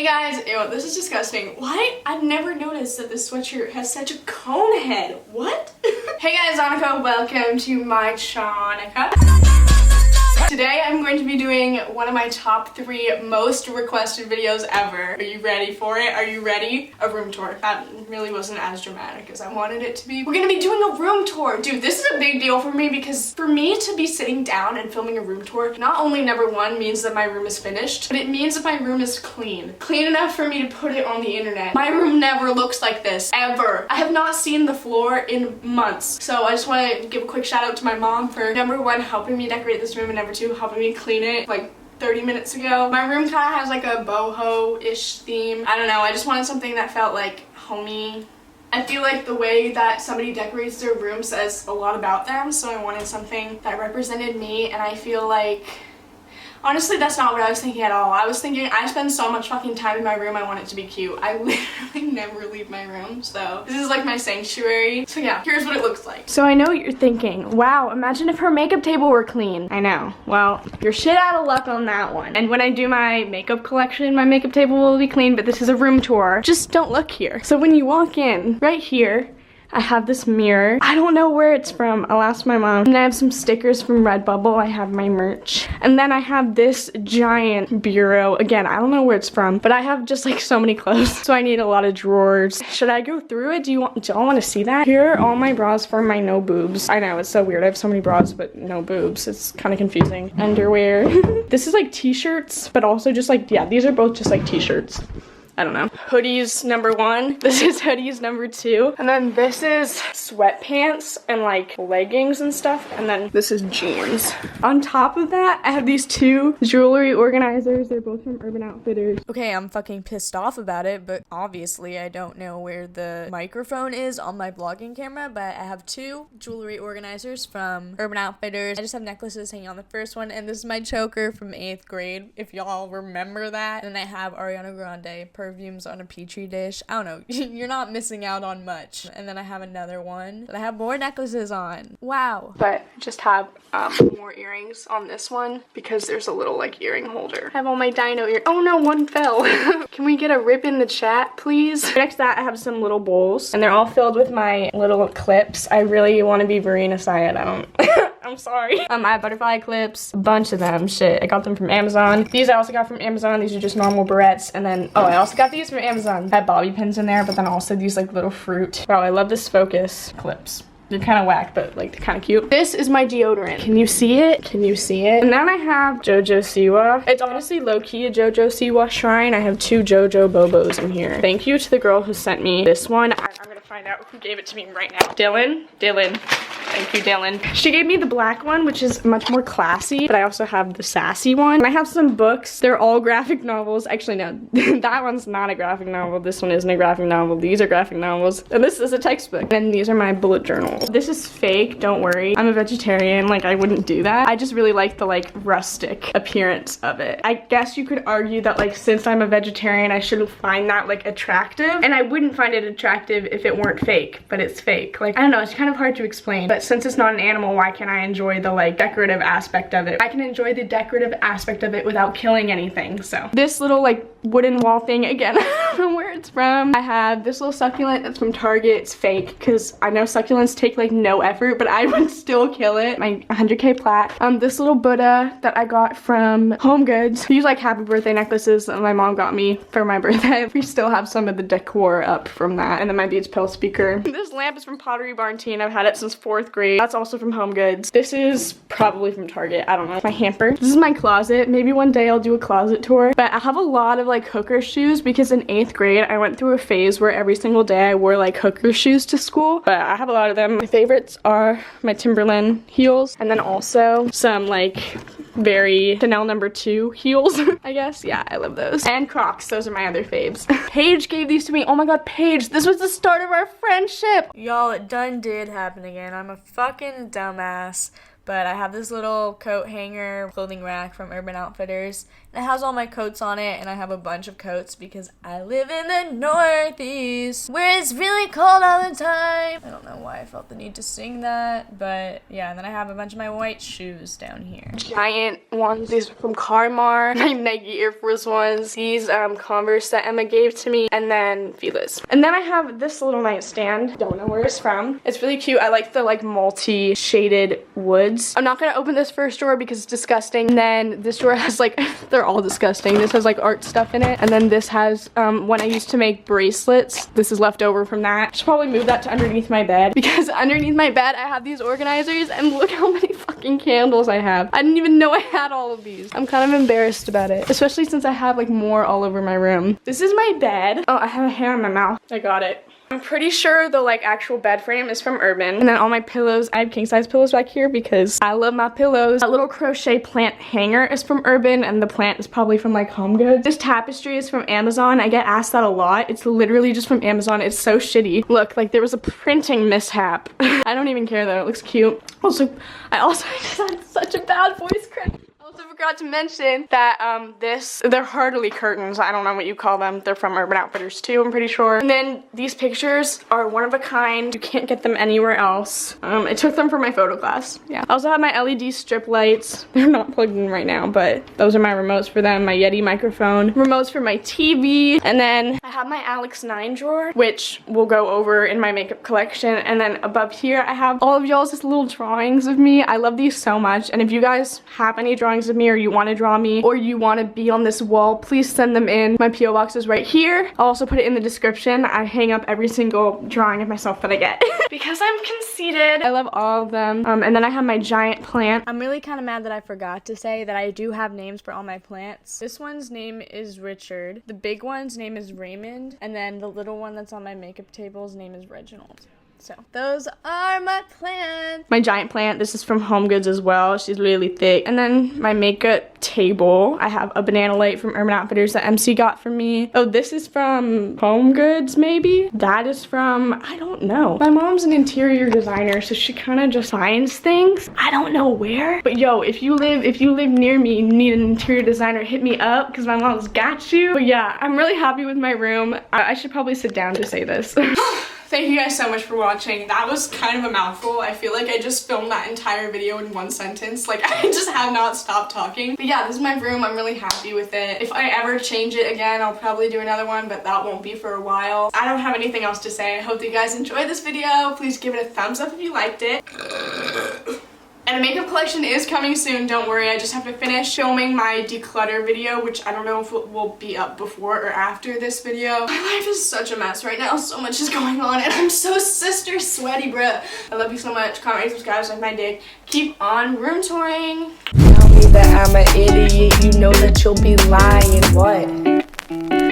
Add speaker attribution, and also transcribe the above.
Speaker 1: Hey guys, ew, this is disgusting. What? I've never noticed that this sweatshirt has such a cone head. What? Hey guys, Annika, welcome to my Annika. Today I'm going to be doing one of my top 3 most requested videos ever. Are you ready for it? Are you ready? A room tour. That really wasn't as dramatic as I wanted it to be. We're gonna be doing a room tour. Dude, this is a big deal for me because for me to be sitting down and filming a room tour, not only number 1 means that my room is finished, but it means that my room is clean. Clean enough for me to put it on the internet. My room never looks like this, ever. I have not seen the floor in months. So I just want to give a quick shout out to my mom for number 1, helping me decorate this room, and number 2, helping me clean it like 30 minutes ago. My room kind of has like a boho-ish theme. I don't know, I just wanted something that felt like homey. I feel like the way that somebody decorates their room says a lot about them, so I wanted something that represented me, and I feel like honestly, that's not what I was thinking at all. I was thinking I spend so much fucking time in my room, I want it to be cute. I literally never leave my room, so this is like my sanctuary. So yeah, here's what it looks like. So I know what you're thinking. Wow, imagine if her makeup table were clean. I know. Well, you're shit out of luck on that one. And when I do my makeup collection, my makeup table will be clean, but this is a room tour. Just don't look here. So when you walk in, right here, I have this mirror. I don't know where it's from. I'll ask my mom. And I have some stickers from Redbubble. I have my merch. And then I have this giant bureau. Again, I don't know where it's from, but I have just like so many clothes. So I need a lot of drawers. Should I go through it? Do y'all want to see that? Here are all my bras for my no boobs. I know, it's so weird. I have so many bras, but no boobs. It's kind of confusing. Underwear. This is like t-shirts, but also just like, yeah, these are both just like t-shirts. I don't know. Hoodies number 1. This is hoodies number 2. And then this is sweatpants and like leggings and stuff. And then this is jeans. On top of that, I have these 2 jewelry organizers. They're both from Urban Outfitters. Okay, I'm fucking pissed off about it, but obviously I don't know where the microphone is on my vlogging camera, but I have 2 jewelry organizers from Urban Outfitters. I just have necklaces hanging on the first one, and this is my choker from 8th grade, if y'all remember that. And then I have Ariana Grande perfumes on a petri dish. I don't know. You're not missing out on much. And then I have another one that I have more necklaces on. Wow. But I just have more earrings on this one because there's a little like earring holder. I have all my dino ear. Oh no, one fell. Can we get a rip in the chat, please? Next to that, I have some little bowls, and they're all filled with my little clips. I really want to be Verena Syed. I don't. I'm sorry. I have butterfly clips, a bunch of them. Shit, I got them from Amazon. These I also got from Amazon. These are just normal barrettes. And then, oh, I also got these from Amazon. I have bobby pins in there, but then also these like little fruit. Wow, I love this focus clips. They're kind of whack, but like they're kind of cute. This is my deodorant. Can you see it? Can you see it? And then I have JoJo Siwa. It's honestly low-key a JoJo Siwa shrine. I have 2 JoJo Bobos in here. Thank you to the girl who sent me this one. I'm gonna find out who gave it to me right now. Dylan. Thank you, Dylan. She gave me the black one, which is much more classy, but I also have the sassy one. And I have some books. They're all graphic novels. Actually, no, that one's not a graphic novel. This one isn't a graphic novel. These are graphic novels. And this is a textbook. And these are my bullet journals. This is fake, don't worry. I'm a vegetarian, like I wouldn't do that. I just really like the like rustic appearance of it. I guess you could argue that like since I'm a vegetarian, I should find that like attractive. And I wouldn't find it attractive if it weren't fake, but it's fake. Like, I don't know, it's kind of hard to explain. But since it's not an animal, why can't I enjoy the like decorative aspect of it? I can enjoy the decorative aspect of it without killing anything, so. This little like wooden wall thing, again, I don't know where it's from. I have this little succulent that's from Target. It's fake, because I know succulents take like no effort, but I would still kill it. My 100K plaque. This little Buddha that I got from Home Goods. These like happy birthday necklaces that my mom got me for my birthday. We still have some of the decor up from that. And then my Beats Pill speaker. This lamp is from Pottery Barn teen. I've had it since 4th grade. That's also from Home Goods. This is probably from Target. I don't know. My hamper. This is my closet. Maybe one day I'll do a closet tour. But I have a lot of like hooker shoes because in 8th grade I went through a phase where every single day I wore like hooker shoes to school. But I have a lot of them. My favorites are my Timberland heels, and then also some like very Chanel number 2 heels, I guess. Yeah, I love those. And Crocs. Those are my other faves. Paige gave these to me. Oh my god, Paige. This was the start of our friendship. Y'all, it done did happen again. I'm a fucking dumbass. But I have this little coat hanger clothing rack from Urban Outfitters, and it has all my coats on it, and I have a bunch of coats because I live in the Northeast where it's really cold all the time. I don't know why I felt the need to sing that, but yeah. And then I have a bunch of my white shoes down here. Giant ones, these are from Carmar, my Nike Air Force Ones, these Converse that Emma gave to me, and then Fila's. And then I have this little nightstand, don't know where it's from. It's really cute. I like the like multi-shaded woods. I'm not gonna open this first drawer because it's disgusting. And then this drawer has like, they're all disgusting. This has like art stuff in it. And then this has when I used to make bracelets. This is left over from that. I should probably move that to underneath my bed because underneath my bed I have these organizers, and look how many fucking candles I have. I didn't even know I had all of these. I'm kind of embarrassed about it, especially since I have like more all over my room. This is my bed. Oh, I have a hair in my mouth. I got it. I'm pretty sure the like actual bed frame is from Urban. And then all my pillows, I have king size pillows back here because I love my pillows. That little crochet plant hanger is from Urban, and the plant is probably from like Home Goods. This tapestry is from Amazon. I get asked that a lot. It's literally just from Amazon. It's so shitty. Look, like there was a printing mishap. I don't even care though, it looks cute. Also, I just had such a bad voice crack. I also forgot to mention that they're hardly curtains. I don't know what you call them. They're from Urban Outfitters too, I'm pretty sure. And then these pictures are one of a kind. You can't get them anywhere else. I took them for my photo class. Yeah. I also have my LED strip lights. They're not plugged in right now, but those are my remotes for them. My Yeti microphone. Remotes for my TV. And then I have my Alex 9 drawer, which will go over in my makeup collection. And then above here, I have all of y'all's just little drawings of me. I love these so much. And if you guys have any drawings of me, or you want to draw me, or you want to be on this wall, please send them in. My PO box is right here. I'll also put it in the description. I hang up every single drawing of myself that I get because I'm conceited. I love all of them. And then I have my giant plant. I'm really kind of mad that I forgot to say that I do have names for all my plants. This one's name is Richard. The big one's name is Raymond, and then the little one that's on my makeup table's name is Reginald. So those are my plants. My giant plant, this is from Home Goods as well. She's really thick. And then my makeup table, I have a banana light from Urban Outfitters that MC got for me. Oh, this is from Home Goods maybe? That is from, I don't know. My mom's an interior designer, so she kind of just finds things. I don't know where. But yo, if you live near me and you need an interior designer, hit me up because my mom's got you. But yeah, I'm really happy with my room. I should probably sit down to say this. Thank you guys so much for watching. That was kind of a mouthful. I feel like I just filmed that entire video in one sentence. Like, I just have not stopped talking. But yeah, this is my room. I'm really happy with it. If I ever change it again, I'll probably do another one, but that won't be for a while. I don't have anything else to say. I hope that you guys enjoyed this video. Please give it a thumbs up if you liked it. And a makeup collection is coming soon, don't worry. I just have to finish filming my declutter video, which I don't know if it will be up before or after this video. My life is such a mess right now. So much is going on and I'm so sister sweaty, bruh. I love you so much. Comment, rate, subscribe, suck my dick. Keep on room touring. Tell me that I'm an idiot. You know that you'll be lying. What?